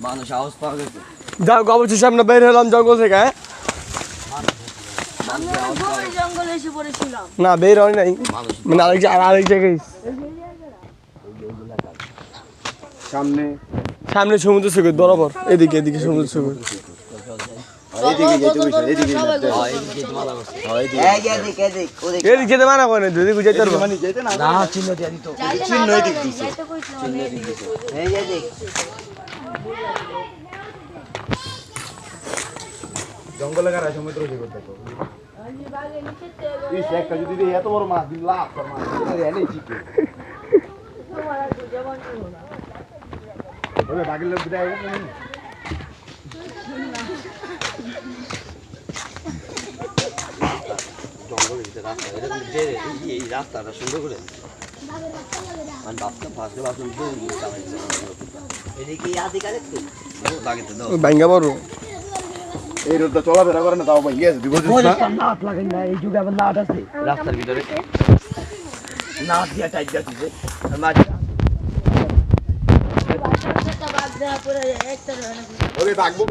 মানুষ আওয়াজ পাওয়া গেছে। যাও অবশেষে আমরা বের হলাম জঙ্গল থেকে। জঙ্গলে এসে পড়েছিলাম না বের হয় নাই, মানে আরেক জায়গায় সামনে সামনে সমুদ্র সৈকত বরাবর, এদিকে সমুদ্র সৈকত। এদিকে যেতে মানা করে না, যদি বুঝাইতে পারবো না চিহ্ন দিয়ে দিত। চিহ্ন এদিক দিছে। জঙ্গলে কারা সমুদ্র সৈকত দেখো। এই একটা যদি এত বড় মাছ দিন লাভ কর মাছ এনেই চিকে ওরে বাগের লোক বিদায় হয়ে গেল। জঙ্গলের ভিতরে রাস্তা, এরকম যে এই রাস্তাটা সুন্দর করে মানে বাচ্চা ফাঁসে বাসন এদিকে আদিকালে লাগে তো দাও ভাঙ্গা বড় এই রোডটা চলাফেরা করে না তাও ভাই গেছে বিপদ নাট লাগে না, এই যুগে আবার নাট আছে রাস্তার ভিতরে, নাট দিয়া টাইট দিচ্ছে মাঝে বাচ্চা বাদ দেওয়া পরে একটা ওরে বাগবো